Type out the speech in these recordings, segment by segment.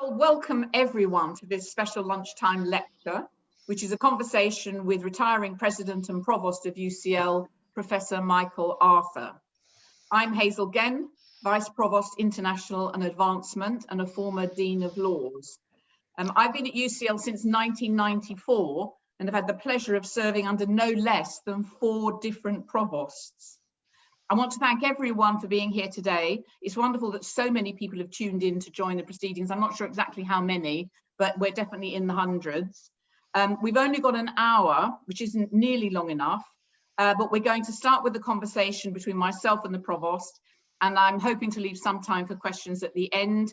Well, welcome everyone to this special lunchtime lecture, which is a conversation with retiring President and Provost of UCL, Professor Michael Arthur. I'm Hazel Genn, Vice Provost International and Advancement and a former Dean of Laws. I've been at UCL since 1994 and have had the pleasure of serving under no less than 4 different provosts. I want to thank everyone for being here today. It's wonderful that so many people have tuned in to join the proceedings. I'm not sure exactly how many, but we're definitely in the hundreds. We've only got an hour, which isn't nearly long enough, but we're going to start with the conversation between myself and the Provost, and I'm hoping to leave some time for questions at the end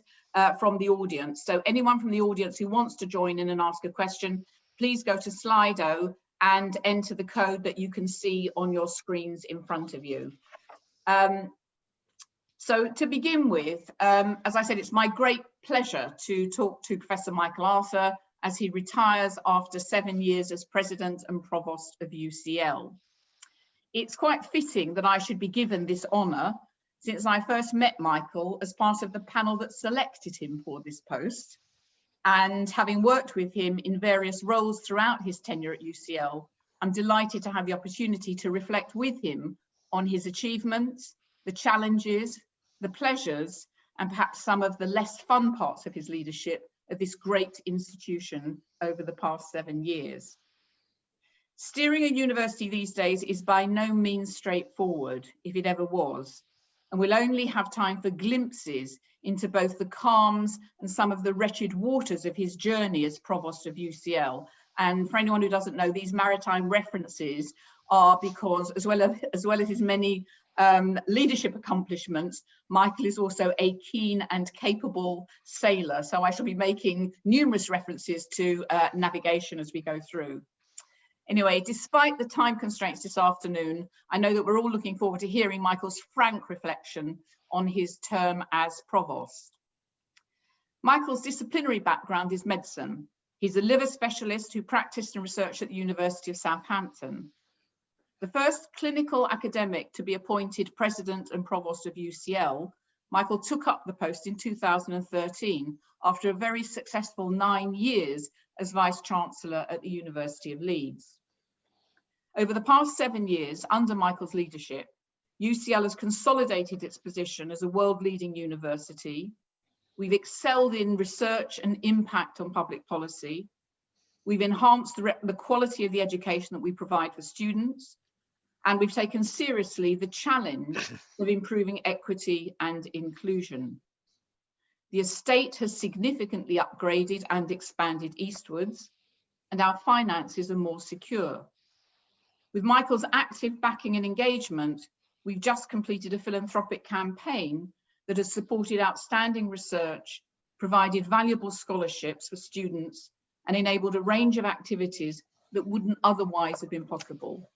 from the audience. So anyone from the audience who wants to join in and ask a question, please go to Slido and enter the code that you can see on your screens in front of you. So to begin with, as I said, it's my great pleasure to talk to Professor Michael Arthur as he retires after 7 years as President and Provost of UCL. It's quite fitting that I should be given this honour since I first met Michael as part of the panel that selected him for this post. And having worked with him in various roles throughout his tenure at UCL, I'm delighted to have the opportunity to reflect with him on his achievements, the challenges, the pleasures, and perhaps some of the less fun parts of his leadership of this great institution over the past 7 years. Steering a university these days is by no means straightforward, if it ever was, and we'll only have time for glimpses into both the calms and some of the wretched waters of his journey as Provost of UCL. And for anyone who doesn't know, these maritime references are because, as well as his many leadership accomplishments, Michael is also a keen and capable sailor. So I shall be making numerous references to navigation as we go through. Anyway, despite the time constraints this afternoon, I know that we're all looking forward to hearing Michael's frank reflection on his term as Provost. Michael's disciplinary background is medicine. He's a liver specialist who practiced and researched at the University of Southampton. The first clinical academic to be appointed President and Provost of UCL, Michael took up the post in 2013 after a very successful 9 years as Vice Chancellor at the University of Leeds. Over the past 7 years, under Michael's leadership, UCL has consolidated its position as a world-leading university. We've excelled in research and impact on public policy. We've enhanced the quality of the education that we provide for students. And we've taken seriously the challenge of improving equity and inclusion. The estate has significantly upgraded and expanded eastwards, and our finances are more secure. With Michael's active backing and engagement, we've just completed a philanthropic campaign that has supported outstanding research, provided valuable scholarships for students, and enabled a range of activities that wouldn't otherwise have been possible.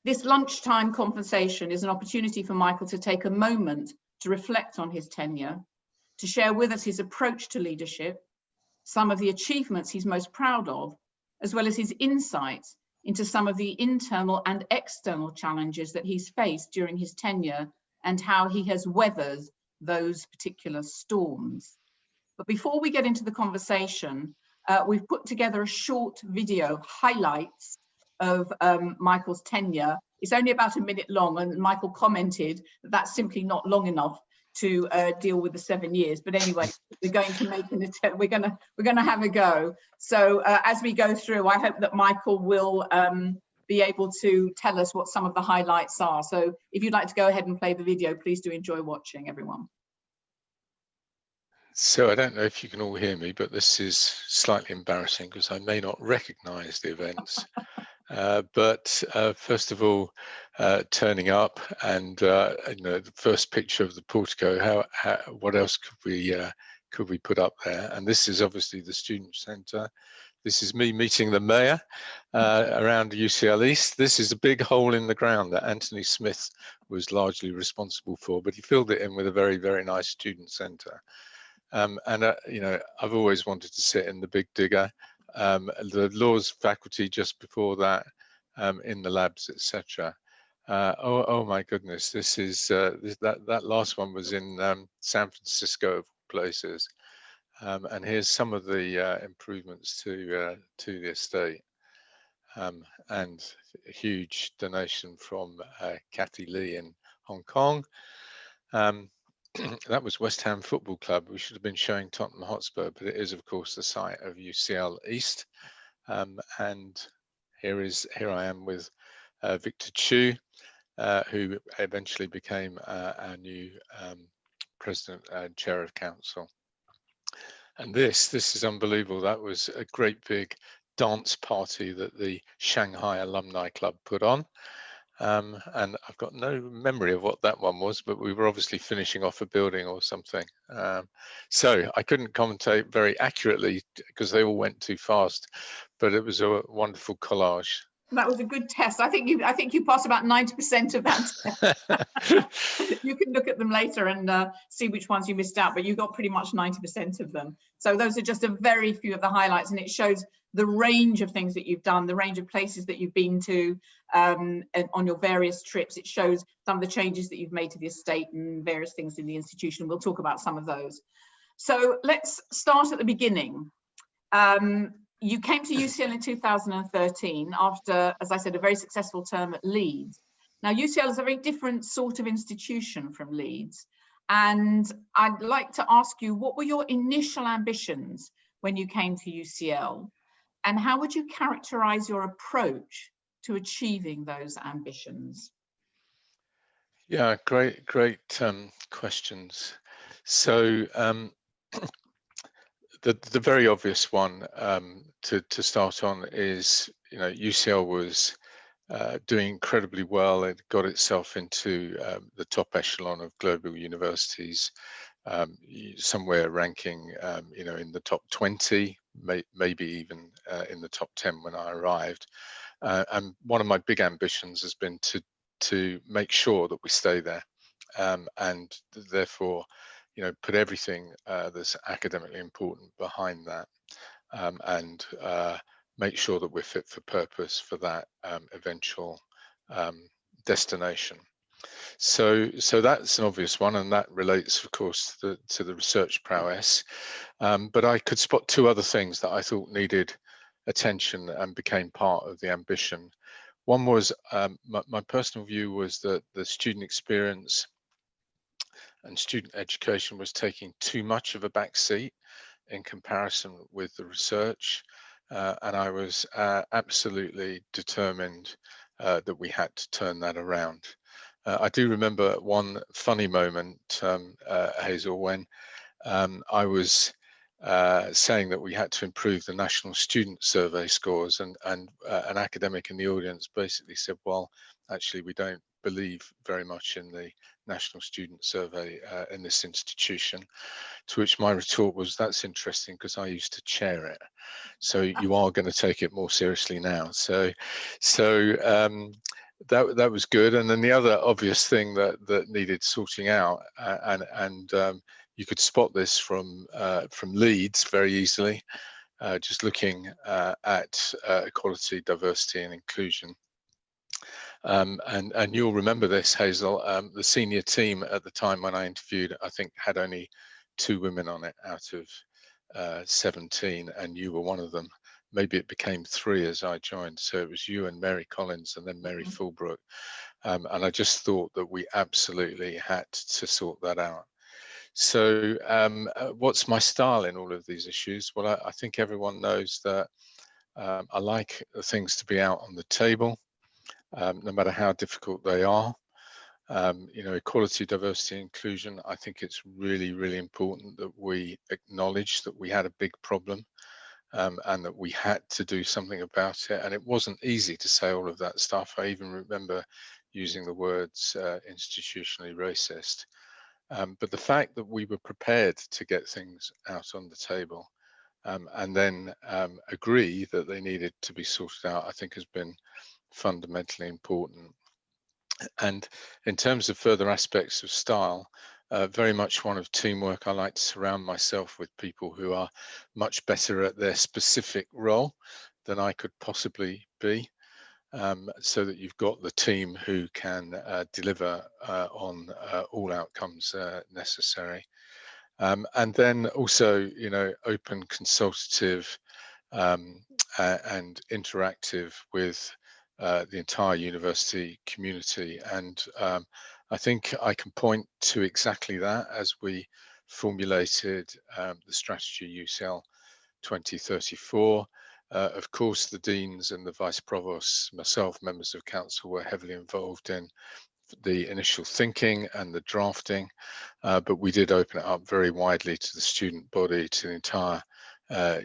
This lunchtime conversation is an opportunity for Michael to take a moment to reflect on his tenure, to share with us his approach to leadership, some of the achievements he's most proud of, as well as his insights into some of the internal and external challenges that he's faced during his tenure and how he has weathered those particular storms. But before we get into the conversation, we've put together a short video highlights of Michael's tenure. It's only about a minute long, and Michael commented that that's simply not long enough to deal with the 7 years. But anyway, we're going to make an attempt. We're going to have a go. So as we go through, I hope that Michael will be able to tell us what some of the highlights are. So if you'd like to go ahead and play the video, please do enjoy watching, everyone. So I don't know if you can all hear me, but this is slightly embarrassing because I may not recognize the events. But first of all, turning up and the first picture of the portico. What else could we put up there? And this is obviously the student centre. This is me meeting the mayor around UCL East. This is a big hole in the ground that Anthony Smith was largely responsible for, but he filled it in with a very, very nice student centre. I've always wanted to sit in the big digger. The laws faculty just before that, in the labs, etc. Oh my goodness, this is that last one was in San Francisco of places. And here's some of the improvements to the estate. And a huge donation from Kathy Lee in Hong Kong. That was West Ham Football Club. We should have been showing Tottenham Hotspur, but it is, of course, the site of UCL East. And here I am with Victor Chu, who eventually became our new president and chair of council. And this is unbelievable. That was a great big dance party that the Shanghai Alumni Club put on. And I've got no memory of what that one was, but we were obviously finishing off a building or something. So I couldn't commentate very accurately because they all went too fast, but it was a wonderful collage. That was a good test. I think you passed about 90% of that test. You can look at them later and see which ones you missed out, but you got pretty much 90% of them. So those are just a very few of the highlights, and it shows the range of things that you've done, the range of places that you've been to and on your various trips. It shows some of the changes that you've made to the estate and various things in the institution. We'll talk about some of those. So let's start at the beginning. You came to UCL in 2013 after, as I said, a very successful term at Leeds. Now, UCL is a very different sort of institution from Leeds. And I'd like to ask you, what were your initial ambitions when you came to UCL? And how would you characterize your approach to achieving those ambitions? Yeah, great questions. So the very obvious one to start on is, UCL was doing incredibly well. It got itself into the top echelon of global universities, somewhere ranking, in the top 20, maybe even in the top 10 when I arrived. And one of my big ambitions has been to make sure that we stay there, and therefore, put everything that's academically important behind that, and make sure that we're fit for purpose for that eventual destination. So that's an obvious one, and that relates, of course, to the research prowess. But I could spot two other things that I thought needed attention and became part of the ambition. One was my personal view was that the student experience and student education was taking too much of a back seat in comparison with the research, and I was absolutely determined that we had to turn that around. I do remember one funny moment, Hazel, when I was saying that we had to improve the national student survey scores, and an academic in the audience basically said, well, actually, we don't believe very much in the national student survey in this institution. To which my retort was, that's interesting because I used to chair it, so you are going to take it more seriously now. So that was good. And then the other obvious thing that needed sorting out, and you could spot this from Leeds very easily, just looking at equality, diversity, and inclusion. And you'll remember this, Hazel. The senior team at the time when I interviewed, I think, had only 2 women on it out of 17, and you were one of them. Maybe it became 3 as I joined. So it was you and Mary Collins and then Mary Fulbrook. And I just thought that we absolutely had to sort that out. So what's my style in all of these issues? Well, I think everyone knows that I like things to be out on the table, no matter how difficult they are. Equality, diversity, inclusion, I think it's really, really important that we acknowledge that we had a big problem, and that we had to do something about it. And it wasn't easy to say all of that stuff. I even remember using the words institutionally racist. But the fact that we were prepared to get things out on the table, and then agree that they needed to be sorted out, I think has been fundamentally important. And in terms of further aspects of style, very much one of teamwork. I like to surround myself with people who are much better at their specific role than I could possibly be, so that you've got the team who can deliver on all outcomes necessary. And then also, you know, open, consultative, and interactive with the entire university community. And I think I can point to exactly that as we formulated the strategy UCL 2034. Of course, the deans and the vice provosts, myself, members of council, were heavily involved in the initial thinking and the drafting, but we did open it up very widely to the student body, to the entire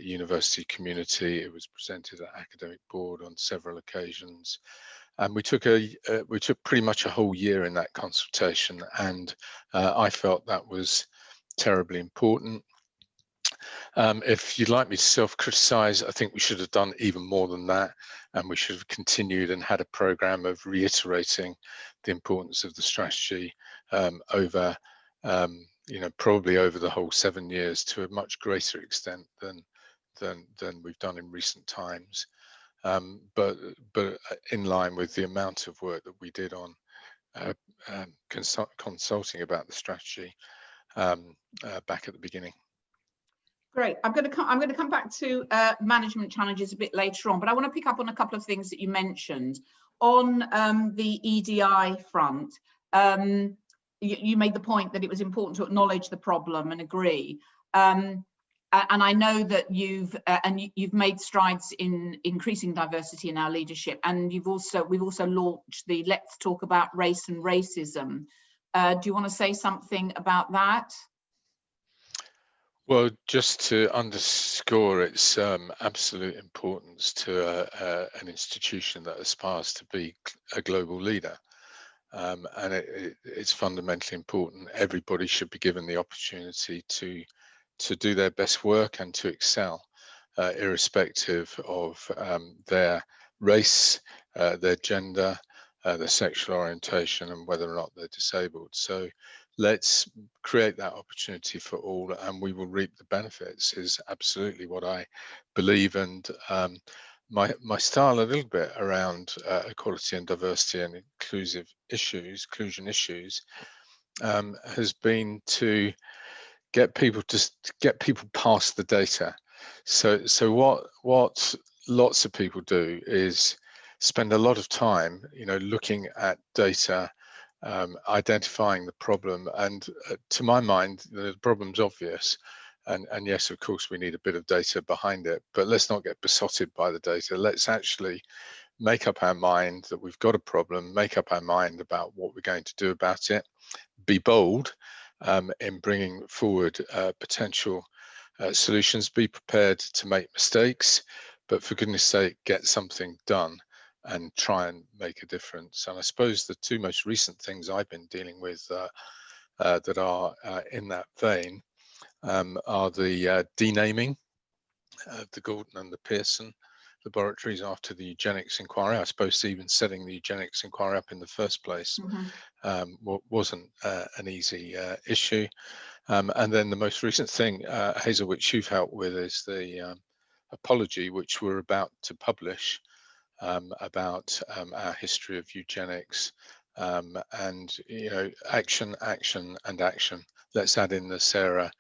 university community. It was presented at academic board on several occasions, and we took pretty much a whole year in that consultation, and I felt that was terribly important. If you'd like me to self-criticize, I think we should have done even more than that, and we should have continued and had a program of reiterating the importance of the strategy over, you know, probably over the whole 7 years to a much greater extent than we've done in recent times. But in line with the amount of work that we did on consulting about the strategy back at the beginning. Great. I'm going to come back to management challenges a bit later on, but I want to pick up on a couple of things that you mentioned on the EDI front. You made the point that it was important to acknowledge the problem and agree. And I know that you've made strides in increasing diversity in our leadership, and we've also launched the Let's Talk About Race and Racism. Do you want to say something about that? Well, just to underscore its absolute importance to an institution that aspires to be a global leader, and it's fundamentally important. Everybody should be given the opportunity to do their best work and to excel, irrespective of their race, their gender, their sexual orientation, and whether or not they're disabled. So let's create that opportunity for all, and we will reap the benefits, is absolutely what I believe. And my style a little bit around equality and diversity and inclusion issues has been to get people past the data. So what lots of people do is spend a lot of time, you know, looking at data, identifying the problem, and to my mind, the problem's obvious. And yes, of course, we need a bit of data behind it, but let's not get besotted by the data. Let's actually make up our mind that we've got a problem, make up our mind about what we're going to do about it, be bold in bringing forward potential solutions, be prepared to make mistakes, but for goodness sake, get something done and try and make a difference. And I suppose the two most recent things I've been dealing with that are in that vein are the denaming of the Gordon and the Pearson laboratories after the eugenics inquiry. I suppose even setting the eugenics inquiry up in the first place wasn't an easy issue. And then the most recent thing, Hazel, which you've helped with, is the apology, which we're about to publish about our history of eugenics, and, you know, action. Let's add in the Sarah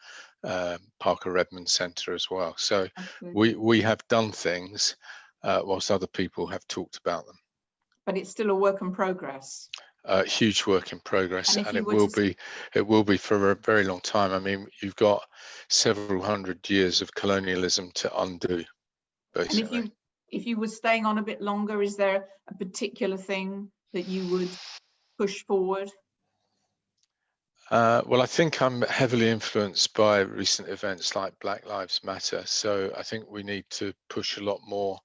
Parker Redmond Centre as well. So we have done things whilst other people have talked about them. But it's still a work in progress. Huge work in progress, and it will be for a very long time. I mean, you've got several hundred years of colonialism to undo, basically. And if you were staying on a bit longer, is there a particular thing that you would push forward? Well, I think I'm heavily influenced by recent events like Black Lives Matter. So I think we need to push a lot more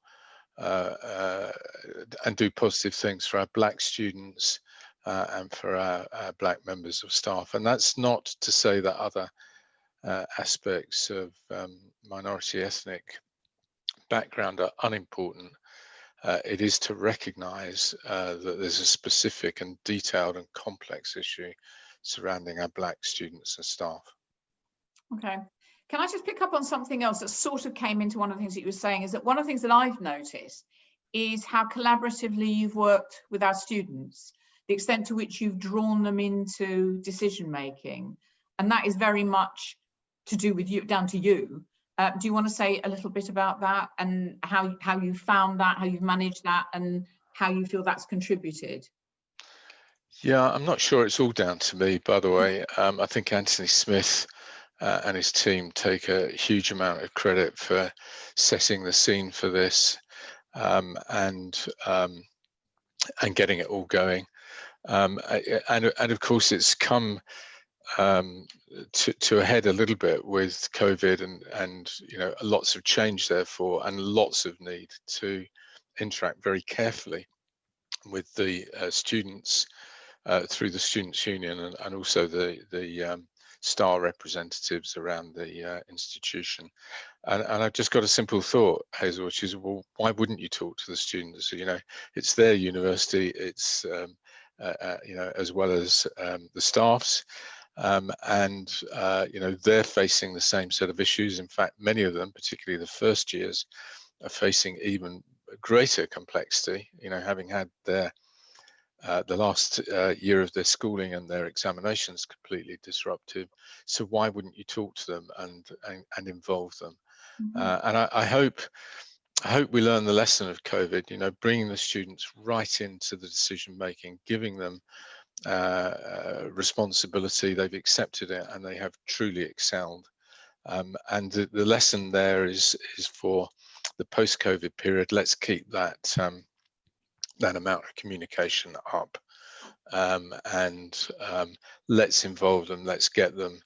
and do positive things for our Black students and for our Black members of staff. And that's not to say that other aspects of minority ethnic background are unimportant. It is to recognize that there's a specific and detailed and complex issue surrounding our Black students and staff. Okay. Can I just pick up on something else that sort of came into one of the things that you were saying, is that one of the things that I've noticed is how collaboratively you've worked with our students, the extent to which you've drawn them into decision making. And that is very much to do with you, down to you. Do you want to say a little bit about that and how you found that, how you've managed that, and how you feel that's contributed? Yeah, I'm not sure it's all down to me, by the way. I think Anthony Smith and his team take a huge amount of credit for setting the scene for this, and getting it all going. And of course, it's come to a head a little bit with COVID, and lots of change therefore, and lots of need to interact very carefully with the students through the Students' Union, and also the STAR representatives around the institution. And I've just got a simple thought, Hazel, which is, well, why wouldn't you talk to the students? It's their university, it's as well as the staffs, and they're facing the same set of issues. In fact, many of them, particularly the first years, are facing even greater complexity. Having had their the last year of their schooling and their examinations completely disrupted. So why wouldn't you talk to them and involve them? Mm-hmm. And I hope we learn the lesson of COVID. Bringing the students right into the decision making, giving them responsibility. They've accepted it and they have truly excelled. And the lesson there is for the post-COVID period. Let's keep that that amount of communication up, and let's involve them, let's get them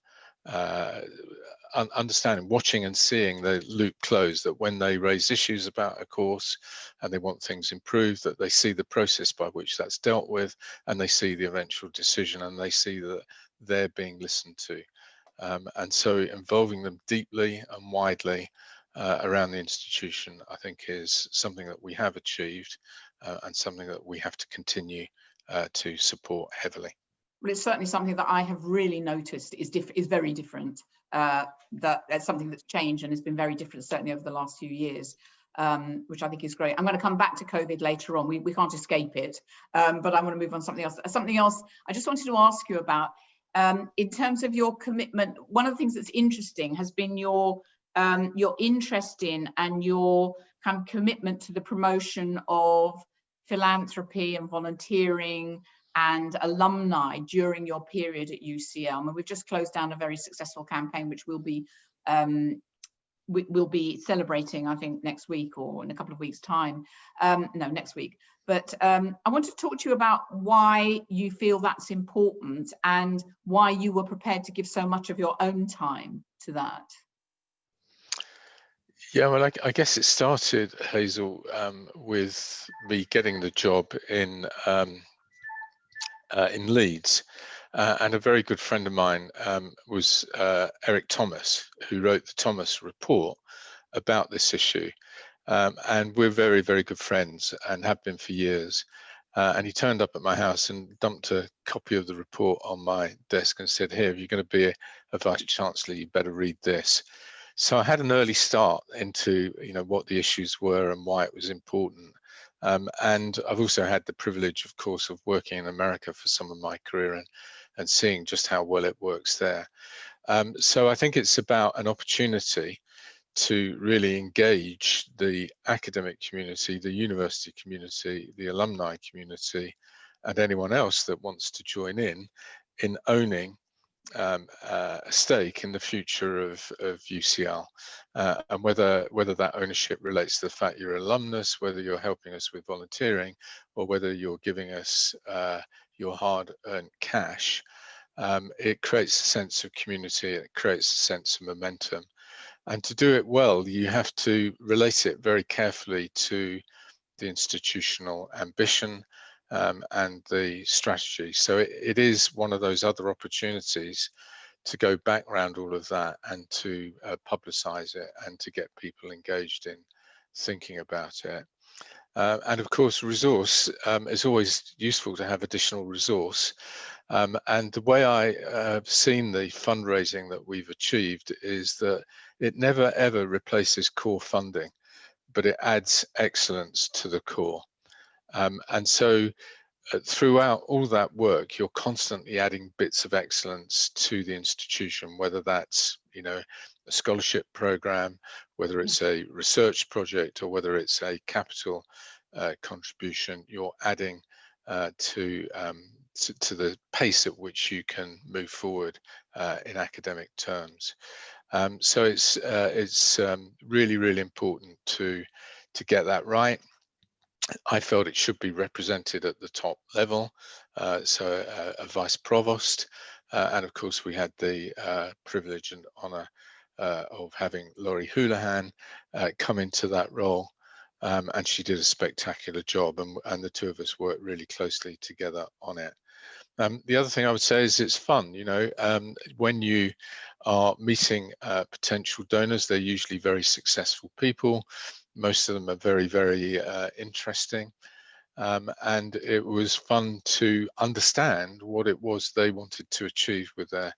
understanding, watching and seeing the loop close, that when they raise issues about a course and they want things improved, that they see the process by which that's dealt with, and they see the eventual decision, and they see that they're being listened to. And so involving them deeply and widely around the institution, I think, is something that we have achieved, and something that we have to continue to support heavily. Well, it's certainly something that I have really noticed is very different. That's something that's changed and has been very different, certainly over the last few years, which I think is great. I'm going to come back to COVID later on. We can't escape it, but I want to move on to something else. Something else I just wanted to ask you about, in terms of your commitment. One of the things that's interesting has been your interest in and your kind of commitment to the promotion of philanthropy and volunteering and alumni during your period at UCL. I mean, we've just closed down a very successful campaign, which we'll be celebrating, I think, next week or in a couple of weeks' time. No, next week. But I want to talk to you about why you feel that's important and why you were prepared to give so much of your own time to that. Yeah, well, I guess it started, Hazel, with me getting the job in Leeds, and a very good friend of mine was Eric Thomas, who wrote the Thomas Report about this issue, and we're very, very good friends and have been for years. And he turned up at my house and dumped a copy of the report on my desk and said, "Here, if you're going to be a Vice Chancellor, you better read this." So I had an early start into what the issues were and why it was important. And I've also had the privilege, of course, of working in America for some of my career and seeing just how well it works there. So I think it's about an opportunity to really engage the academic community, the university community, the alumni community, and anyone else that wants to join in owning a stake in the future of UCL, and whether that ownership relates to the fact you're an alumnus, whether you're helping us with volunteering, or whether you're giving us your hard-earned cash. It creates a sense of community, it creates a sense of momentum. And to do it well, you have to relate it very carefully to the institutional ambition, and the strategy. So it is one of those other opportunities to go back around all of that and to publicize it and to get people engaged in thinking about it. And of course, resource is always useful to have additional resource. And the way I have seen the fundraising that we've achieved is that it never ever replaces core funding, but it adds excellence to the core. And so throughout all that work, you're constantly adding bits of excellence to the institution, whether that's you know, a scholarship program, whether it's a research project or whether it's a capital contribution, you're adding to the pace at which you can move forward in academic terms. So it's really, really important to get that right. I felt it should be represented at the top level, so a vice provost, and of course we had the privilege and honour of having Laurie Houlihan come into that role, and she did a spectacular job, and the two of us worked really closely together on it. The other thing I would say is it's fun, you know, when you are meeting potential donors, they're usually very successful people. Most of them are very, very interesting. And it was fun to understand what it was they wanted to achieve with their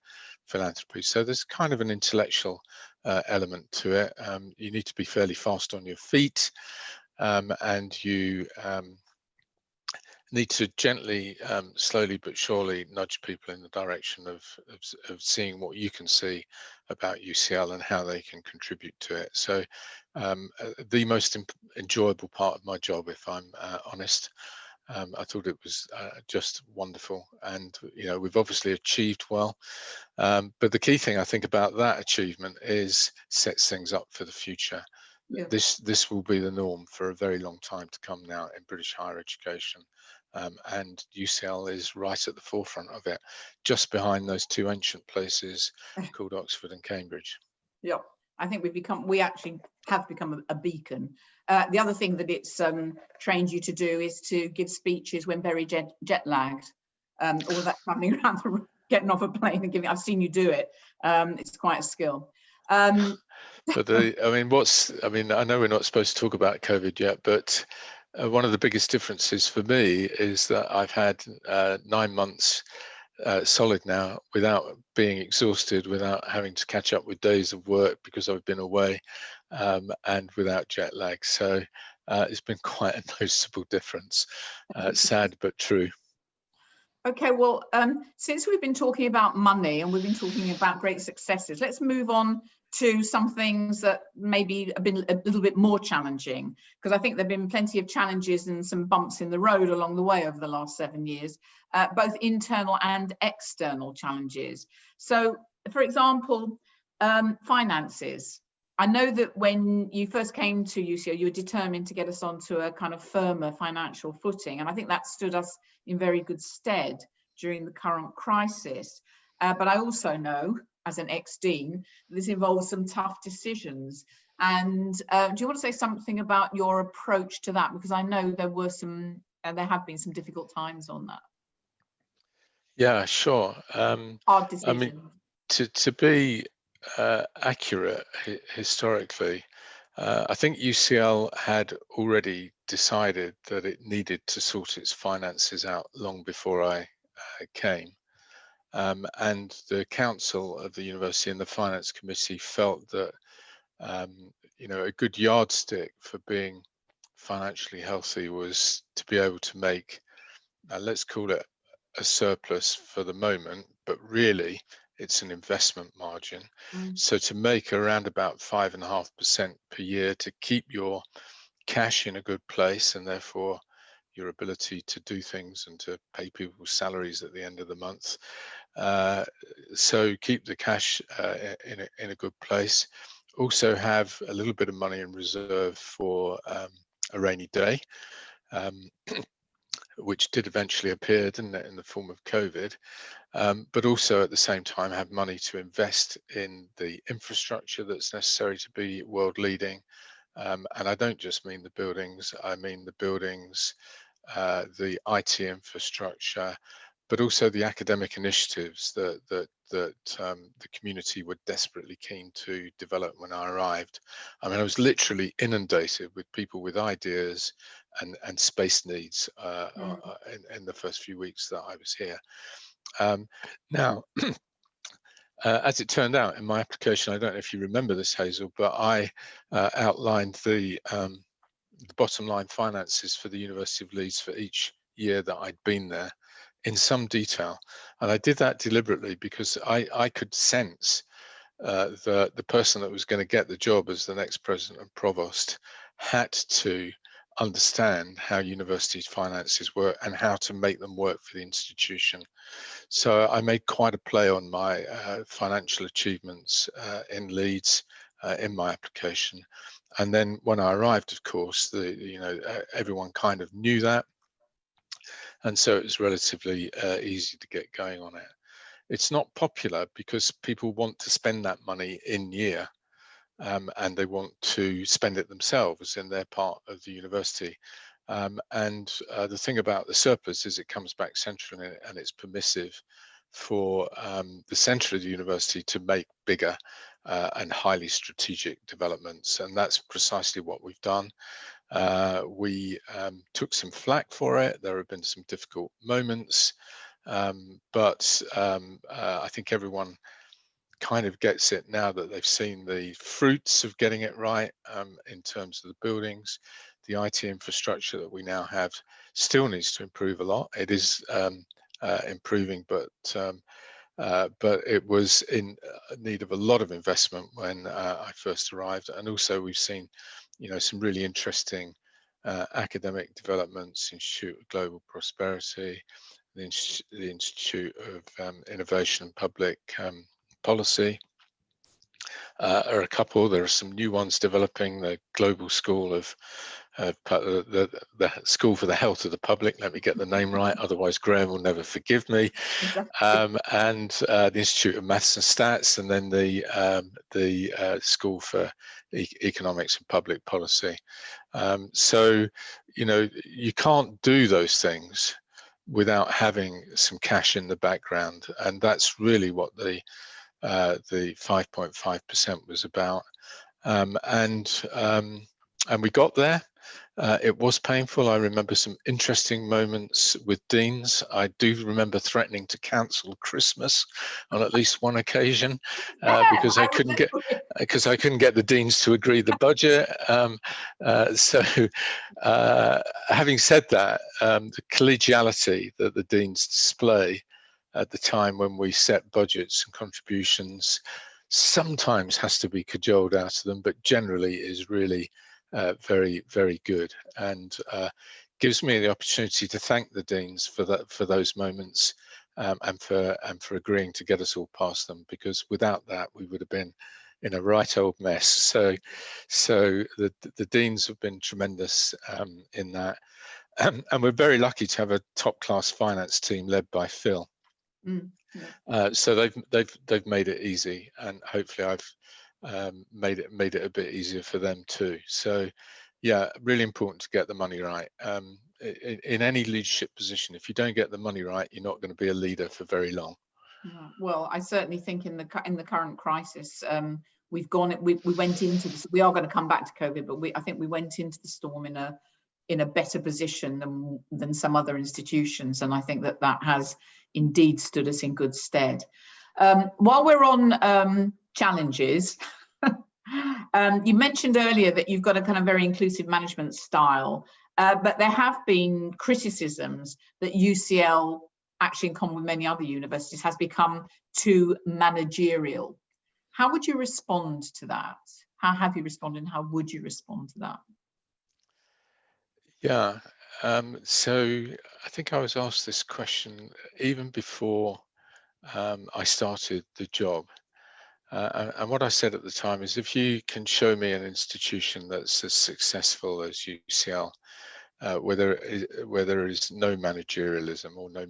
philanthropy. So there's kind of an intellectual element to it. You need to be fairly fast on your feet, and you need to gently, slowly but surely nudge people in the direction of seeing what you can see about UCL and how they can contribute to it. So the most enjoyable part of my job, if I'm honest. I thought it was just wonderful, and you know, we've obviously achieved well, but the key thing I think about that achievement is sets things up for the future. Yeah. This will be the norm for a very long time to come now in British higher education, and UCL is right at the forefront of it, just behind those two ancient places called Oxford and Cambridge. Yeah, I think we actually have become a beacon. The other thing that it's trained you to do is to give speeches when very jet lagged. All that traveling around the room, getting off a plane and giving. I've seen you do it. It's quite a skill. But I know we're not supposed to talk about COVID yet, but one of the biggest differences for me is that I've had 9 months solid now without being exhausted, without having to catch up with days of work because I've been away, and without jet lag. So it's been quite a noticeable difference. Sad but true. Okay, well, since we've been talking about money and we've been talking about great successes, let's move on to some things that maybe have been a little bit more challenging, because I think there have been plenty of challenges and some bumps in the road along the way over the last 7 years, both internal and external challenges. So, for example, finances. I know that when you first came to UCL, you were determined to get us onto a kind of firmer financial footing. And I think that stood us in very good stead during the current crisis. But I also know, as an ex-dean, this involves some tough decisions. And do you want to say something about your approach to that? Because I know there were there have been some difficult times on that. Yeah, sure. Hard decisions. I mean, to be accurate historically, I think UCL had already decided that it needed to sort its finances out long before I came. And the council of the university and the finance committee felt that you know, a good yardstick for being financially healthy was to be able to make, let's call it a surplus for the moment, but really it's an investment margin. So to make around about 5.5% per year to keep your cash in a good place, and therefore your ability to do things and to pay people's salaries at the end of the month. So keep the cash in a good place. Also have a little bit of money in reserve for a rainy day, which did eventually appear, didn't it, in the form of COVID, but also at the same time have money to invest in the infrastructure that's necessary to be world leading. And I don't just mean the buildings, I mean the buildings, the IT infrastructure, but also the academic initiatives that the community were desperately keen to develop when I arrived. I mean, I was literally inundated with people with ideas and space needs in the first few weeks that I was here. Now, as it turned out in my application, I don't know if you remember this, Hazel, but I outlined the bottom line finances for the University of Leeds for each year that I'd been there in some detail. And I did that deliberately because I could sense the person that was going to get the job as the next president and provost had to understand how universities' finances work and how to make them work for the institution. So I made quite a play on my financial achievements in Leeds in my application. And then when I arrived, of course, everyone kind of knew that. And so it was relatively easy to get going on it. It's not popular because people want to spend that money in year, and they want to spend it themselves in their part of the university. The thing about the surplus is it comes back central and it's permissive for the centre of the university to make bigger and highly strategic developments. And that's precisely what we've done. We took some flack for it. There have been some difficult moments, but I think everyone kind of gets it now that they've seen the fruits of getting it right in terms of the buildings. The IT infrastructure that we now have still needs to improve a lot. It is improving, but it was in need of a lot of investment when I first arrived. And also we've seen, some really interesting academic developments, Institute of Global Prosperity, the Institute of Innovation and Public Policy are a couple. There are some new ones developing, the Global School of the School for the Health of the Public. Let me get the name right, otherwise Graham will never forgive me. And the Institute of Maths and Stats, and then the School for Economics and Public Policy. So, you can't do those things without having some cash in the background, and that's really what the 5.5% was about. And we got there. It was painful. I remember some interesting moments with deans. I do remember threatening to cancel Christmas on at least one occasion because I couldn't get the deans to agree the budget. Having said that, the collegiality that the deans display at the time when we set budgets and contributions sometimes has to be cajoled out of them, but generally is really very, very good, and gives me the opportunity to thank the deans for those moments and for agreeing to get us all past them, because without that we would have been in a right old mess. So the deans have been tremendous in that, and we're very lucky to have a top-class finance team led by Phil. So they've made it easy, and hopefully I've made it a bit easier for them too. So yeah, really important to get the money right. In any leadership position, if you don't get the money right, you're not going to be a leader for very long. Well, I certainly think in the current crisis, we went into this. We are going to come back to COVID, but I think we went into the storm in a better position than some other institutions, and I think that has indeed stood us in good stead. While we're on challenges, you mentioned earlier that you've got a kind of very inclusive management style, but there have been criticisms that UCL, actually in common with many other universities, has become too managerial. How would you respond to that? How have you responded, and how would you respond to that? Yeah, so I think I was asked this question even before I started the job. And what I said at the time is, if you can show me an institution that's as successful as UCL, where there is no managerialism or no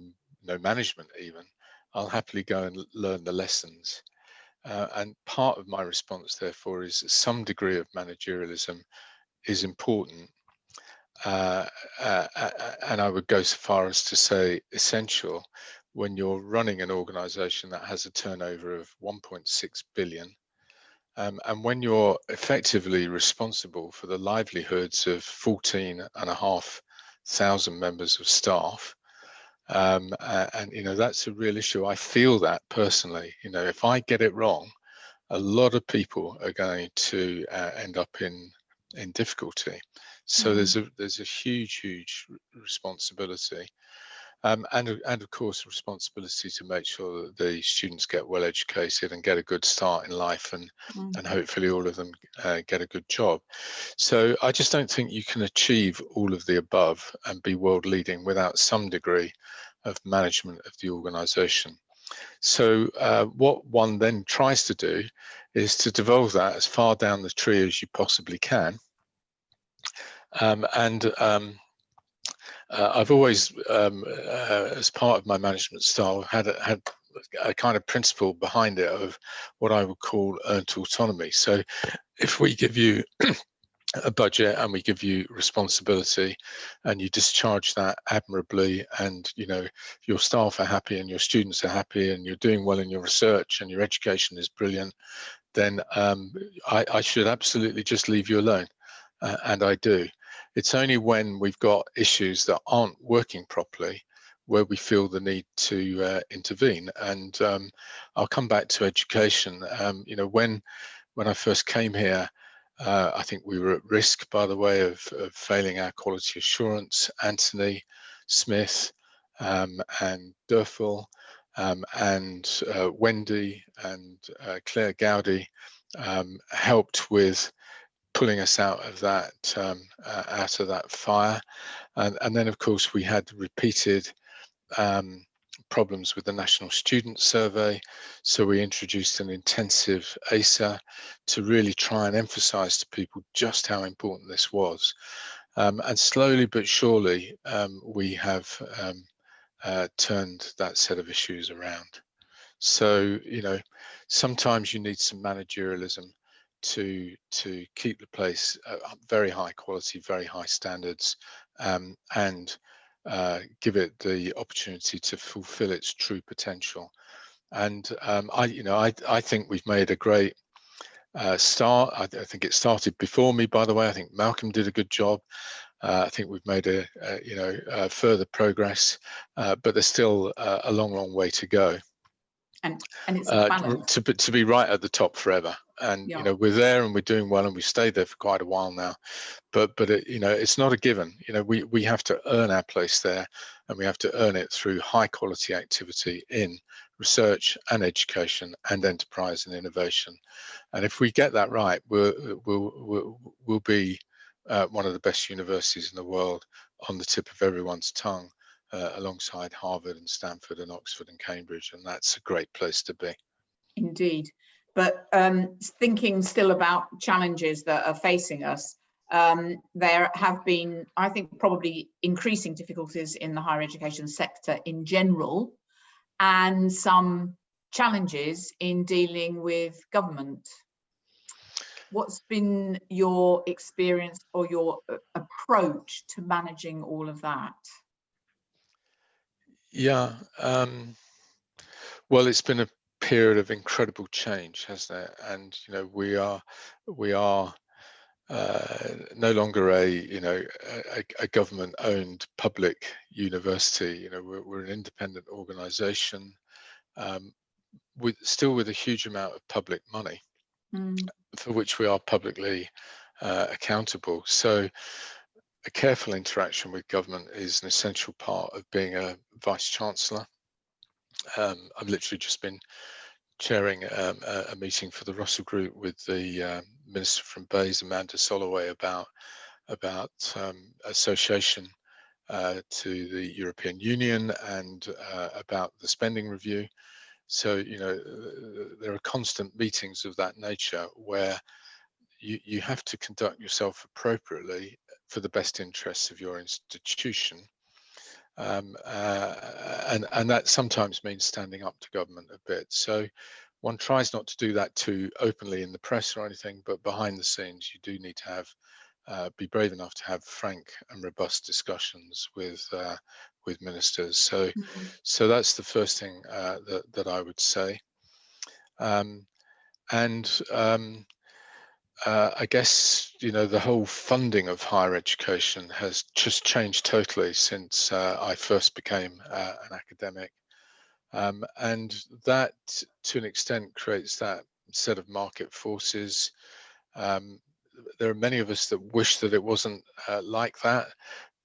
management even, I'll happily go and learn the lessons. And part of my response, therefore, is that some degree of managerialism is important. And I would go so far as to say essential when you're running an organization that has a turnover of 1.6 billion, and when you're effectively responsible for the livelihoods of 14,500 members of staff. And that's a real issue. I feel that personally. If I get it wrong, a lot of people are going to end up in difficulty. So there's a huge responsibility. and of course responsibility to make sure that the students get well educated and get a good start in life, and hopefully all of them get a good job. So I just don't think you can achieve all of the above and be world leading without some degree of management of the organization. So what one then tries to do is to devolve that as far down the tree as you possibly can. I've always, as part of my management style, had a kind of principle behind it of what I would call earned autonomy. So if we give you a budget and we give you responsibility and you discharge that admirably, and your staff are happy and your students are happy and you're doing well in your research and your education is brilliant, then I should absolutely just leave you alone, and I do. It's only when we've got issues that aren't working properly where we feel the need to intervene. And I'll come back to education. When I first came here, I think we were at risk, by the way, of failing our quality assurance. Anthony Smith and Durfel and Wendy and Claire Gowdy helped with pulling us out of that fire, and then of course we had repeated problems with the National Student Survey, so we introduced an intensive ASA to really try and emphasize to people just how important this was, and slowly but surely we have turned that set of issues around. So sometimes you need some managerialism to keep the place very high quality, very high standards, and give it the opportunity to fulfill its true potential. And I think we've made a great start. I think it started before me, by the way. I think Malcolm did a good job. I think we've made a further progress, but there's still a long way to go. And it's a balance. To be right at the top forever. And we're there and we're doing well, and we've stayed there for quite a while now, but it's not a given. We have to earn our place there, and we have to earn it through high quality activity in research and education and enterprise and innovation. And if we get that right, we'll be one of the best universities in the world, on the tip of everyone's tongue, alongside Harvard and Stanford and Oxford and Cambridge, and that's a great place to be. Indeed. But thinking still about challenges that are facing us, there have been, I think, probably increasing difficulties in the higher education sector in general, and some challenges in dealing with government. What's been your experience or your approach to managing all of that? Yeah, well, it's been a period of incredible change, hasn't it? And we are no longer a government-owned public university. We're an independent organisation, still with a huge amount of public money, for which we are publicly accountable. So a careful interaction with government is an essential part of being a Vice Chancellor. I've literally just been chairing a meeting for the Russell Group with the Minister from Bays, Amanda Soloway, about association to the European Union, and about the spending review. So there are constant meetings of that nature where you have to conduct yourself appropriately for the best interests of your institution. And that sometimes means standing up to government a bit. So one tries not to do that too openly in the press or anything, but behind the scenes, you do need to have be brave enough to have frank and robust discussions with ministers. So that's the first thing that I would say. I guess the whole funding of higher education has just changed totally since I first became an academic, and that to an extent creates that set of market forces. There are many of us that wish that it wasn't like that,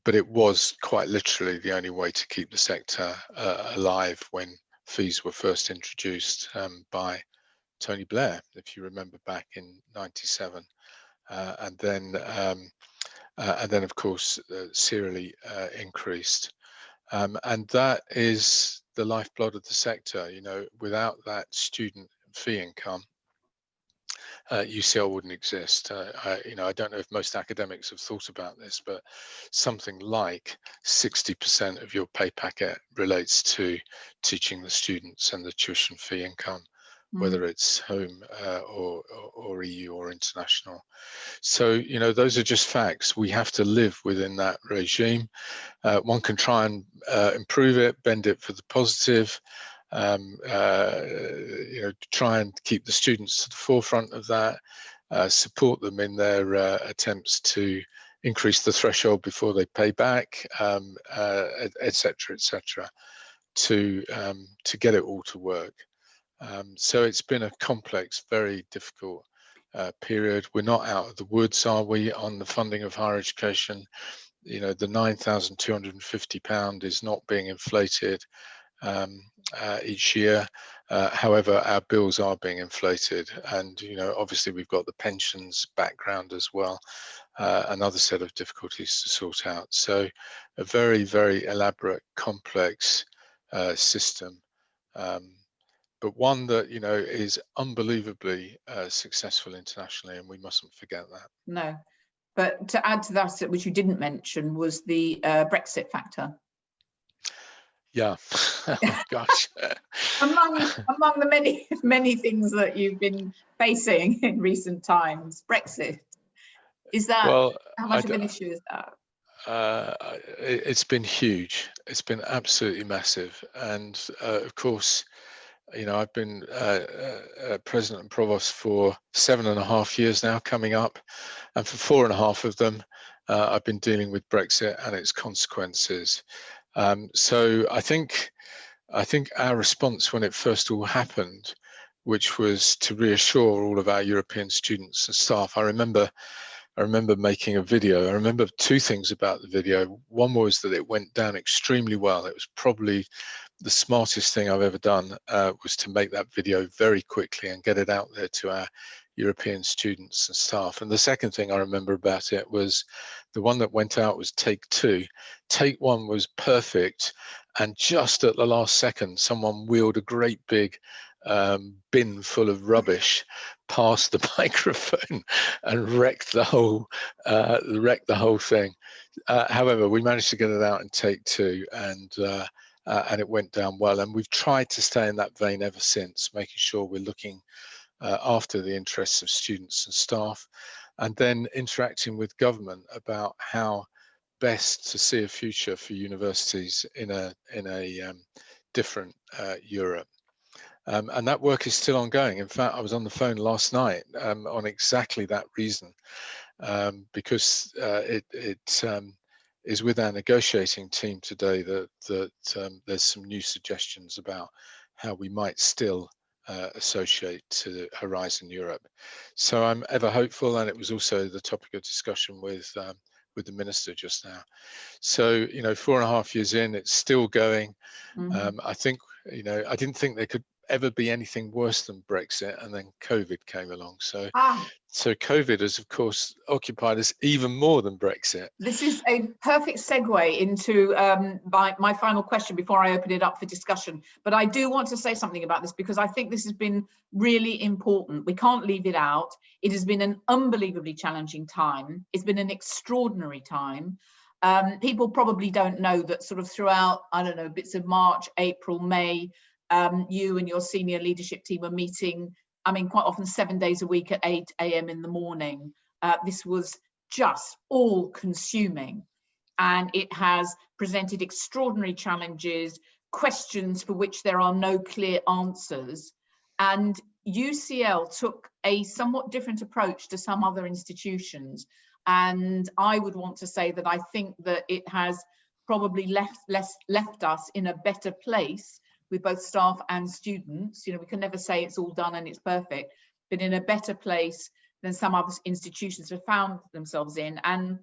but it was quite literally the only way to keep the sector alive when fees were first introduced by Tony Blair, if you remember back in '97, and then of course serially increased, and that is the lifeblood of the sector. You know, without that student fee income, UCL wouldn't exist. I don't know if most academics have thought about this, but something like 60% of your pay packet relates to teaching the students and the tuition fee income, whether it's home or EU or international. So, you know, those are just facts. We have to live within that regime. One can try and improve it, bend it for the positive, you know, try and keep the students to the forefront of that, support them in their attempts to increase the threshold before they pay back, et cetera, to get it all to work. So it's been a complex, very difficult period. We're not out of the woods, are we, on the funding of higher education? You know, the £9,250 is not being inflated each year. However, our bills are being inflated, and you know, obviously we've got the pensions background as well, another set of difficulties to sort out. So a very, very elaborate, complex system, but one that, you know, is unbelievably successful internationally, and we mustn't forget that. No, but to add to that, which you didn't mention, was the Brexit factor. Yeah. Oh, gosh. among the many things that you've been facing in recent times, Brexit, is that, well, how much of an issue is that? It's been huge. It's been absolutely massive, and of course, you know, I've been President and Provost for 7.5 years now, coming up, and for 4.5 of them, I've been dealing with Brexit and its consequences. So I think our response when it first all happened, which was to reassure all of our European students and staff. I remember making a video. I remember two things about the video. One was that it went down extremely well. It was probably the smartest thing I've ever done, was to make that video very quickly and get it out there to our European students and staff. And the second thing I remember about it was the one that went out was take two. Take one was perfect, and just at the last second, someone wheeled a great big bin full of rubbish past the microphone and wrecked the whole thing. However, we managed to get it out in take two, and it went down well. And we've tried to stay in that vein ever since, making sure we're looking after the interests of students and staff, and then interacting with government about how best to see a future for universities in a different Europe. And that work is still ongoing. In fact, I was on the phone last night on exactly that reason, because it is with our negotiating team today that there's some new suggestions about how we might still associate to Horizon Europe. So I'm ever hopeful, and it was also the topic of discussion with the minister just now. So, you know, 4.5 years in, it's still going. I think, you know, I didn't think there could ever be anything worse than Brexit, and then COVID came along. So COVID has, of course, occupied us even more than Brexit. This is a perfect segue into my final question before I open it up for discussion. But I do want to say something about this, because I think this has been really important. We can't leave it out. It has been an unbelievably challenging time. It's been an extraordinary time. People probably don't know that sort of throughout, I don't know, bits of March, April, May, you and your senior leadership team were meeting, I mean, quite often 7 days a week at 8 a.m. in the morning. This was just all consuming, and it has presented extraordinary challenges, questions for which there are no clear answers. And UCL took a somewhat different approach to some other institutions. And I would want to say that I think that it has probably left us in a better place with both staff and students. You know, we can never say it's all done and it's perfect, but in a better place than some other institutions have found themselves in. And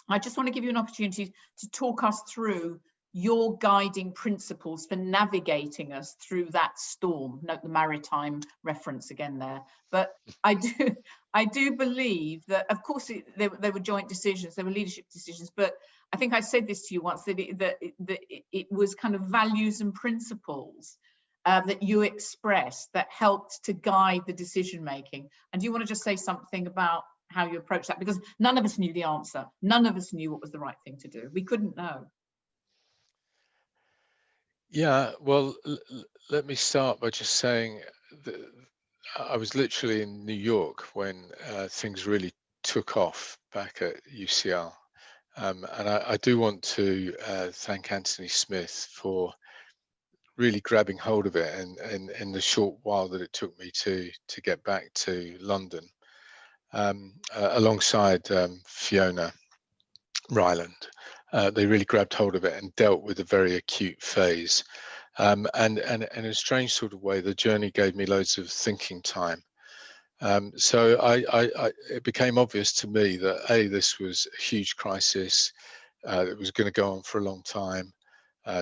I just want to give you an opportunity to talk us through your guiding principles for navigating us through that storm. Note the maritime reference again there. But I do believe that, of course, there were joint decisions, there were leadership decisions, but I think I said this to you once, that it was kind of values and principles that you expressed that helped to guide the decision making. And do you want to just say something about how you approach that? Because none of us knew the answer. None of us knew what was the right thing to do. We couldn't know. Yeah, well, let me start by just saying that I was literally in New York when things really took off back at UCL. And I do want to thank Anthony Smith for really grabbing hold of it and in the short while that it took me to get back to London, alongside Fiona Ryland. They really grabbed hold of it and dealt with a very acute phase. And in a strange sort of way, the journey gave me loads of thinking time. So it became obvious to me that this was a huge crisis that was going to go on for a long time.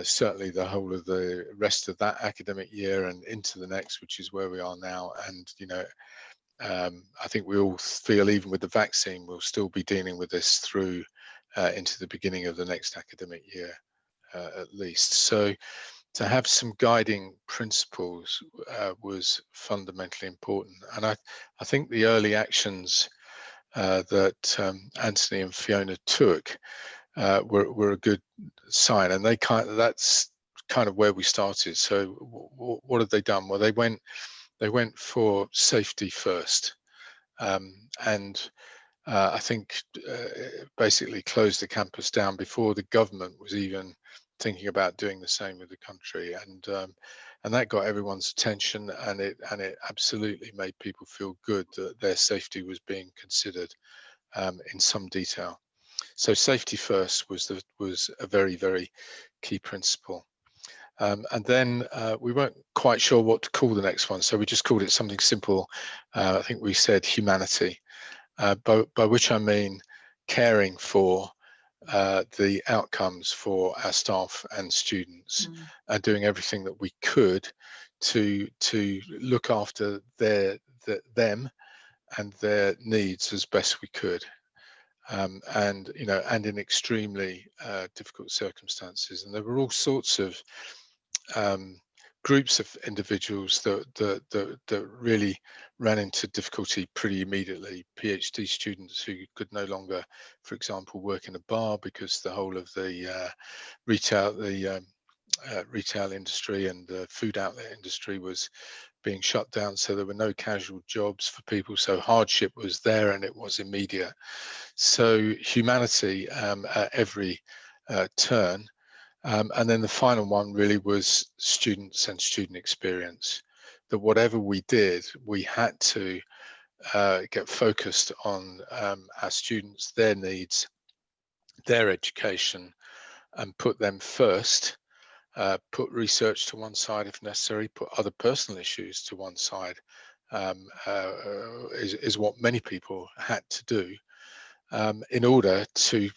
Certainly the whole of the rest of that academic year and into the next, which is where we are now. And, you know, I think we all feel, even with the vaccine, we'll still be dealing with this through into the beginning of the next academic year, at least. So to have some guiding principles was fundamentally important. And I think the early actions that Anthony and Fiona took were a good sign, and that's kind of where we started. So what have they done? Well, they went for safety first, and I think basically closed the campus down before the government was even thinking about doing the same with the country, and that got everyone's attention, and it absolutely made people feel good that their safety was being considered in some detail. So safety first was a very, very key principle. And then we weren't quite sure what to call the next one, so we just called it something simple. I think we said humanity, by which I mean caring for the outcomes for our staff and students, and doing everything that we could to look after them and their needs as best we could. And you know, and in extremely difficult circumstances. And there were all sorts of groups of individuals that really ran into difficulty pretty immediately. PhD students who could no longer, for example, work in a bar because the whole of the retail industry and the food outlet industry was being shut down, so there were no casual jobs for people, so hardship was there and it was immediate. So humanity at every turn. And then the final one really was students and student experience, that whatever we did, we had to get focused on our students, their needs, their education, and put them first. Put research to one side if necessary, put other personal issues to one side, is what many people had to do in order to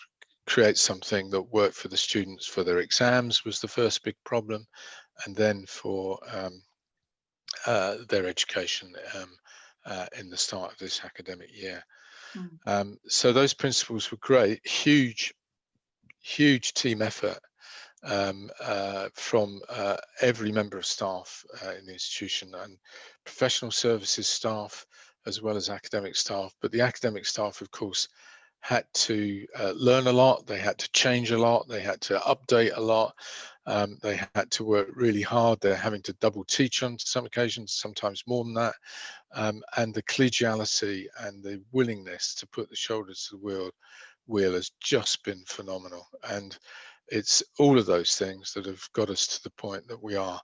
create something that worked for the students. For their exams was the first big problem, and then for their education in the start of this academic year. So those principles were great, huge team effort from every member of staff in the institution, and professional services staff as well as academic staff. But the academic staff, of course, had to learn a lot, they had to change a lot, they had to update a lot, they had to work really hard. They're having to double teach on some occasions, sometimes more than that. And the collegiality and the willingness to put the shoulders to the wheel has just been phenomenal. And it's all of those things that have got us to the point that we're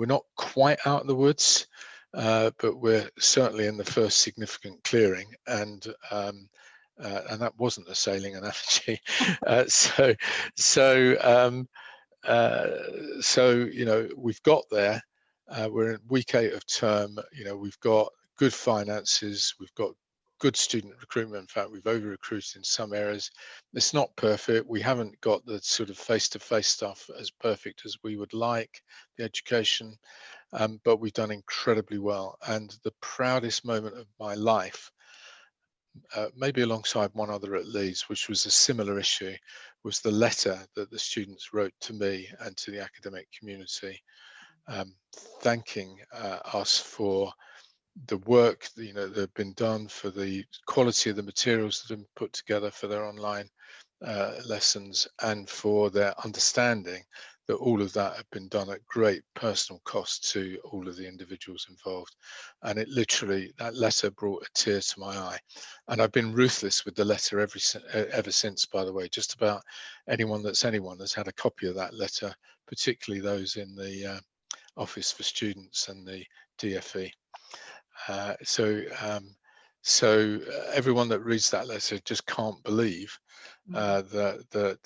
not quite out of the woods, but we're certainly in the first significant clearing, and that wasn't a sailing analogy. So you know, we've got there. We're in week 8 of term. You know, we've got good finances, we've got good student recruitment. In fact, we've over-recruited in some areas. It's not perfect. We haven't got the sort of face-to-face stuff as perfect as we would like, the education, but we've done incredibly well. And the proudest moment of my life, maybe alongside one other at Leeds, which was a similar issue, was the letter that the students wrote to me and to the academic community, thanking us for the work that had been done, for the quality of the materials that have been put together for their online lessons, and for their understanding that all of that had been done at great personal cost to all of the individuals involved. And it literally, that letter brought a tear to my eye. And I've been ruthless with the letter ever since, by the way. Just about anyone that's had a copy of that letter, particularly those in the Office for Students and the DFE. So everyone that reads that letter just can't believe that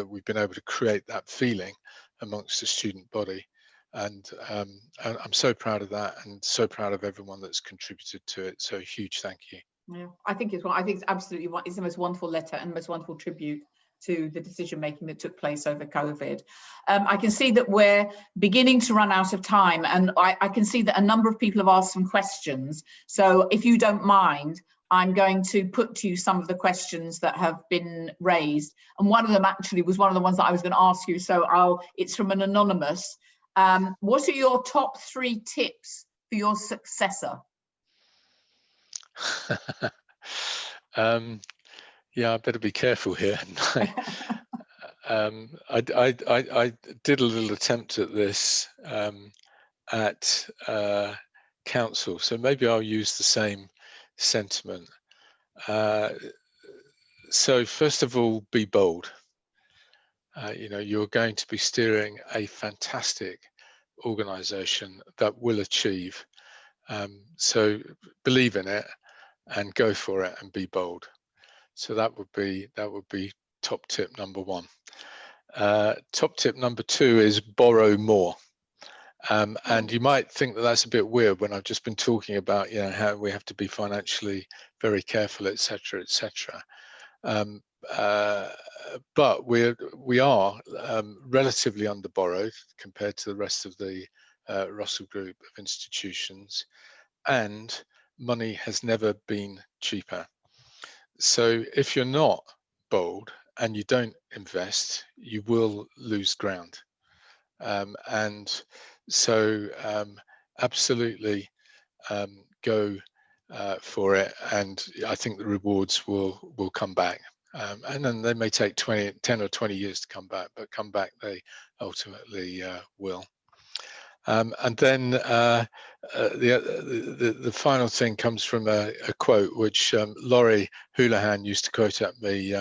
we've been able to create that feeling amongst the student body, and I'm so proud of that, and so proud of everyone that's contributed to it. So a huge thank you. Yeah, I think it's absolutely it's the most wonderful letter and the most wonderful tribute to the decision making that took place over COVID. I can see that we're beginning to run out of time, and I can see that a number of people have asked some questions. So if you don't mind, I'm going to put to you some of the questions that have been raised. And one of them actually was one of the ones that I was going to ask you. So it's from an anonymous. What are your top 3 tips for your successor? Yeah, I better be careful here. I did a little attempt at this at council, so maybe I'll use the same sentiment. So first of all, be bold. You're going to be steering a fantastic organization that will achieve. So believe in it and go for it and be bold. So that would be top tip number 1. Top tip number 2 is borrow more. And you might think that that's a bit weird when I've just been talking about how we have to be financially very careful, etc., etc. But we are relatively under borrowed compared to the rest of the Russell Group of institutions, and money has never been cheaper. So if you're not bold and you don't invest, you will lose ground. And so absolutely go for it, and I think the rewards will come back. And then they may take 10 or 20 years to come back, but come back they ultimately will. And then the final thing comes from a quote which Laurie Houlihan used to quote at me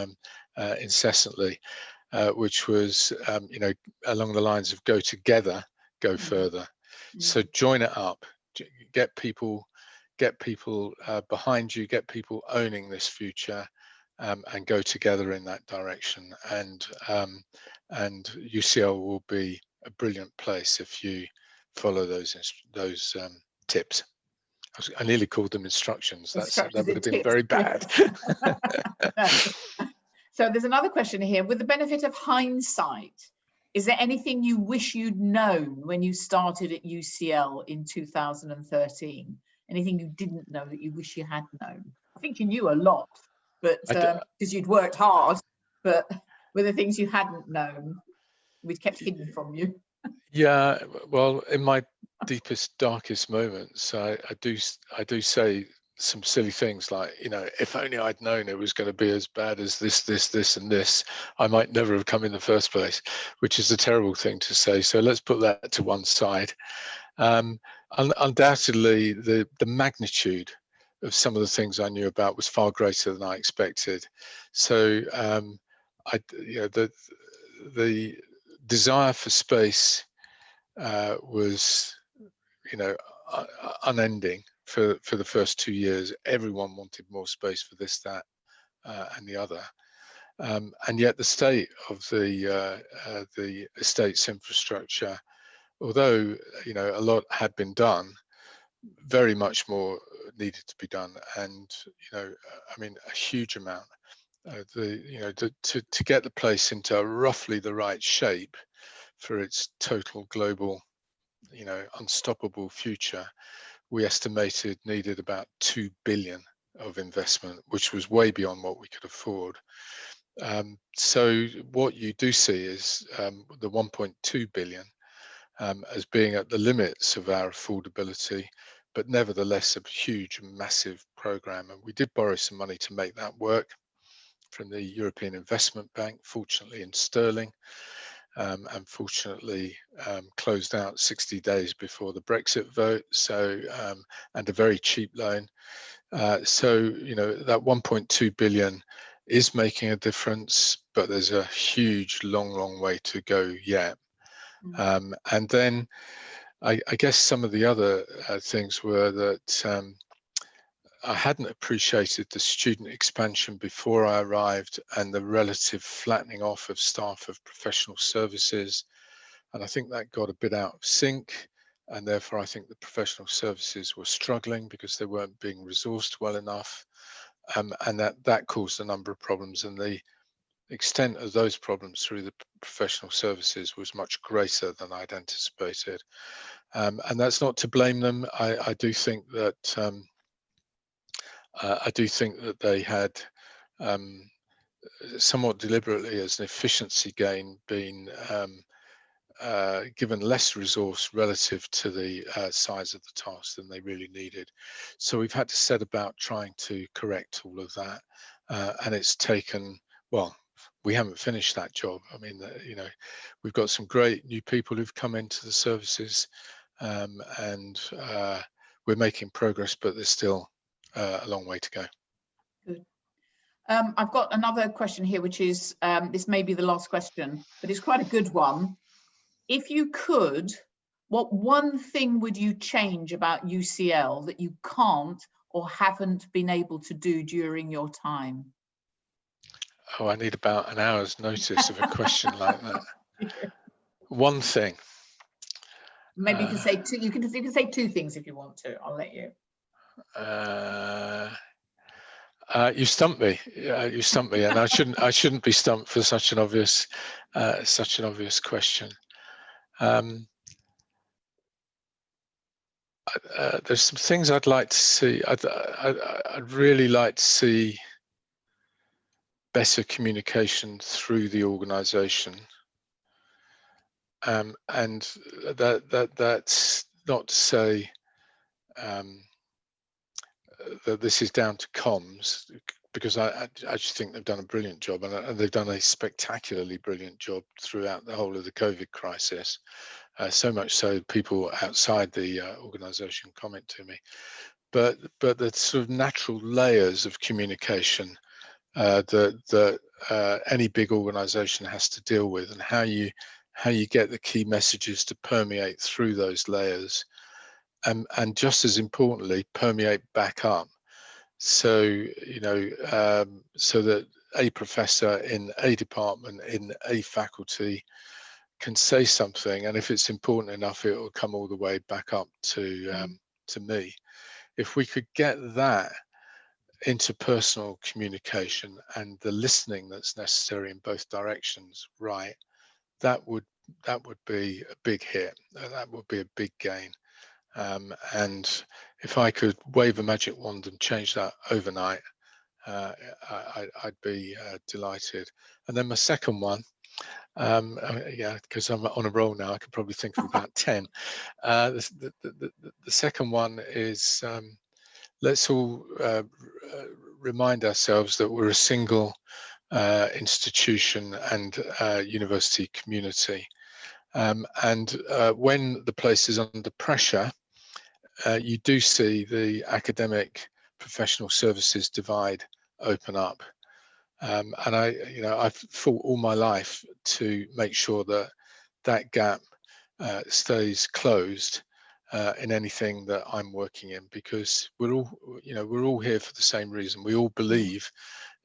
incessantly, which was along the lines of "Go together, go further." So join it up, get people behind you, get people owning this future, and go together in that direction. And UCL will be a brilliant place if you follow those tips. I nearly called them instructions. That would have been very bad. So there's another question here. With the benefit of hindsight, is there anything you wish you'd known when you started at UCL in 2013? Anything you didn't know that you wish you had known? I think you knew a lot, but because you'd worked hard, but were there things you hadn't known, we'd kept hidden from you? Yeah, well, in my deepest, darkest moments, I do say some silly things like, if only I'd known it was going to be as bad as this, and this, I might never have come in the first place, which is a terrible thing to say. So let's put that to one side. Undoubtedly, the magnitude of some of the things I knew about was far greater than I expected. So the desire for space was unending for the first 2 years. Everyone wanted more space for this, that, and the other, and yet the state of the estate's infrastructure, although a lot had been done, very much more needed to be done, and I mean, a huge amount. To get the place into roughly the right shape for its total global, unstoppable future, we estimated needed about 2 billion of investment, which was way beyond what we could afford. So what you do see is the 1.2 billion as being at the limits of our affordability, but nevertheless a huge, massive program. And we did borrow some money to make that work from the European Investment Bank, fortunately in sterling, and fortunately closed out 60 days before the Brexit vote. So, and a very cheap loan. So, that 1.2 billion is making a difference, but there's a huge, long way to go yet. And then I guess some of the other things were that I hadn't appreciated the student expansion before I arrived and the relative flattening off of staff of professional services. And I think that got a bit out of sync. And therefore, I think the professional services were struggling because they weren't being resourced well enough. And that caused a number of problems. And the extent of those problems through the professional services was much greater than I'd anticipated. And that's not to blame them. I do think that they had somewhat deliberately, as an efficiency gain, been given less resource relative to the size of the task than they really needed. So we've had to set about trying to correct all of that. And it's taken, well, we haven't finished that job. I mean, we've got some great new people who've come into the services, and we're making progress, but there's still a long way to go. Good. I've got another question here, which is, this may be the last question, but it's quite a good one. If you could, what one thing would you change about UCL that you can't or haven't been able to do during your time? Oh, I need about an hour's notice of a question like that. Yeah. One thing. Maybe you can say two. You can say two things if you want to. I'll let you. You stumped me. You stumped me, and I shouldn't be stumped for such an obvious question. There's some things I'd like to see. I'd really like to see better communication through the organisation, and that's not to say that this is down to comms, because I actually think they've done a brilliant job, and they've done a spectacularly brilliant job throughout the whole of the COVID crisis. So much so people outside the organisation comment to me. But the sort of natural layers of communication that any big organisation has to deal with, and how you get the key messages to permeate through those layers, and just as importantly, permeate back up. So so that a professor in a department, in a faculty, can say something, and if it's important enough, it will come all the way back up to me. If we could get that interpersonal communication and the listening that's necessary in both directions right, that would be a big hit. That would be a big gain. And if I could wave a magic wand and change that overnight, I'd be delighted. And then my second one, yeah, because I'm on a roll now, I could probably think of about 10. The second one is, let's all remind ourselves that we're a single institution and university community. And when the place is under pressure, you do see the academic professional services divide open up. And I've fought all my life to make sure that that gap stays closed in anything that I'm working in, because we're all here for the same reason. We all believe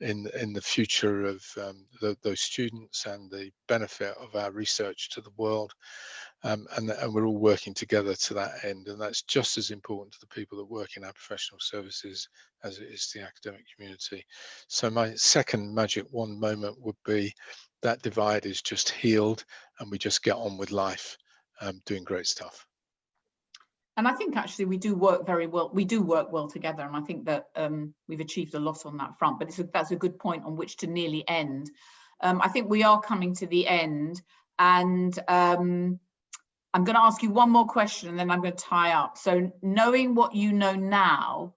in the future of those students and the benefit of our research to the world. and we're all working together to that end, and that's just as important to the people that work in our professional services as it is to the academic community. So my second magic wand moment would be that divide is just healed and we just get on with life, doing great stuff. And I think actually we do work very well. We do work well together, and I think that we've achieved a lot on that front. But that's a good point on which to nearly end. I think we are coming to the end, and I'm going to ask you one more question, and then I'm going to tie up. So, knowing what you know now,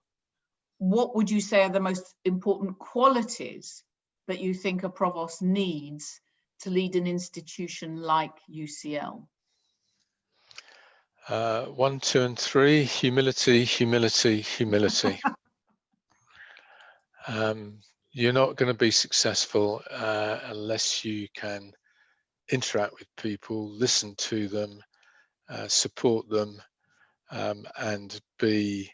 what would you say are the most important qualities that you think a provost needs to lead an institution like UCL? 1, 2, and 3: humility, humility, humility. You're not going to be successful unless you can interact with people, listen to them, support them, and be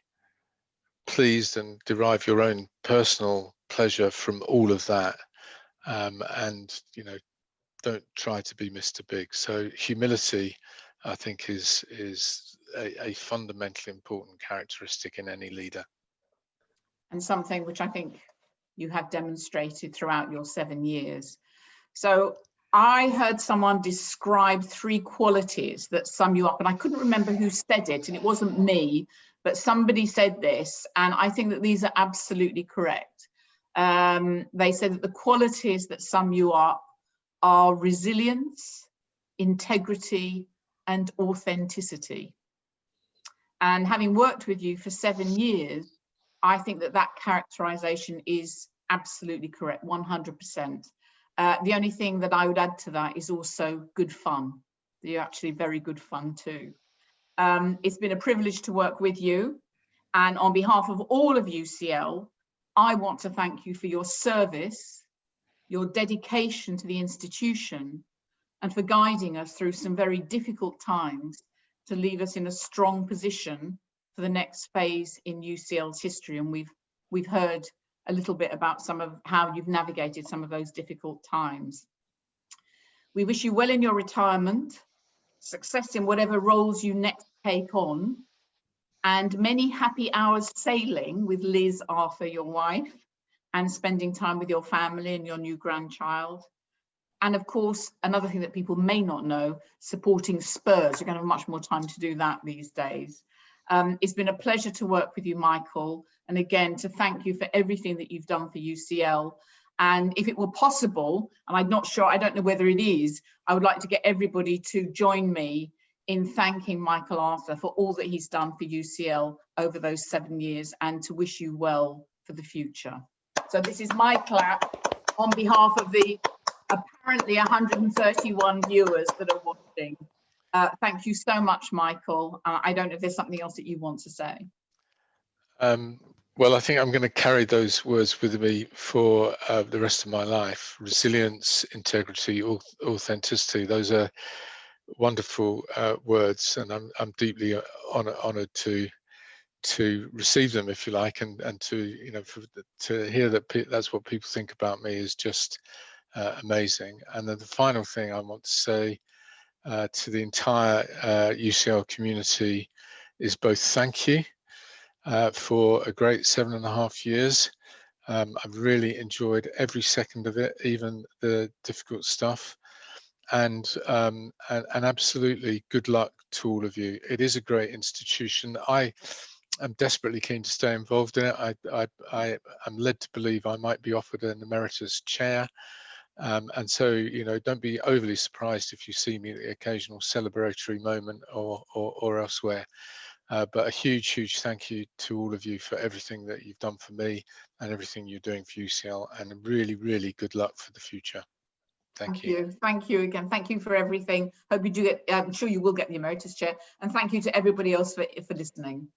pleased and derive your own personal pleasure from all of that. And don't try to be Mr. Big. So humility, I think, is a fundamentally important characteristic in any leader. And something which I think you have demonstrated throughout your 7 years. So I heard someone describe 3 qualities that sum you up, and I couldn't remember who said it, and it wasn't me, but somebody said this, and I think that these are absolutely correct. They said that the qualities that sum you up are resilience, integrity, and authenticity. And having worked with you for 7 years, I think that that characterization is absolutely correct, 100%. The only thing that I would add to that is also good fun. You're actually very good fun too. It's been a privilege to work with you. And on behalf of all of UCL, I want to thank you for your service, your dedication to the institution, and for guiding us through some very difficult times to leave us in a strong position for the next phase in UCL's history. And we've heard a little bit about some of how you've navigated some of those difficult times. We wish you well in your retirement, success in whatever roles you next take on, and many happy hours sailing with Liz, Arthur, your wife, and spending time with your family and your new grandchild. And of course, another thing that people may not know, supporting Spurs. You're going to have much more time to do that these days. It's been a pleasure to work with you, Michael. And again, to thank you for everything that you've done for UCL. And if it were possible, and I'm not sure, I don't know whether it is, I would like to get everybody to join me in thanking Michael Arthur for all that he's done for UCL over those 7 years, and to wish you well for the future. So this is my clap on behalf of the apparently 131 viewers that are watching. Thank you so much, Michael. I don't know if there's something else that you want to say. Well, I think I'm going to carry those words with me for the rest of my life. Resilience, integrity, authenticity. Those are wonderful words, and I'm deeply honoured to receive them, if you like, and to to hear that that's what people think about me is just amazing. And then the final thing I want to say to the entire UCL community is both thank you for a great 7.5 years. I've really enjoyed every second of it, even the difficult stuff. And absolutely good luck to all of you. It is a great institution. I am desperately keen to stay involved in it. I am led to believe I might be offered an emeritus chair. And so, don't be overly surprised if you see me at the occasional celebratory moment or elsewhere. But a huge thank you to all of you for everything that you've done for me and everything you're doing for UCL, and really good luck for the future. Thank you. Thank you again. Thank you for everything. Hope you do get, I'm sure you will get the emeritus chair. And thank you to everybody else for listening.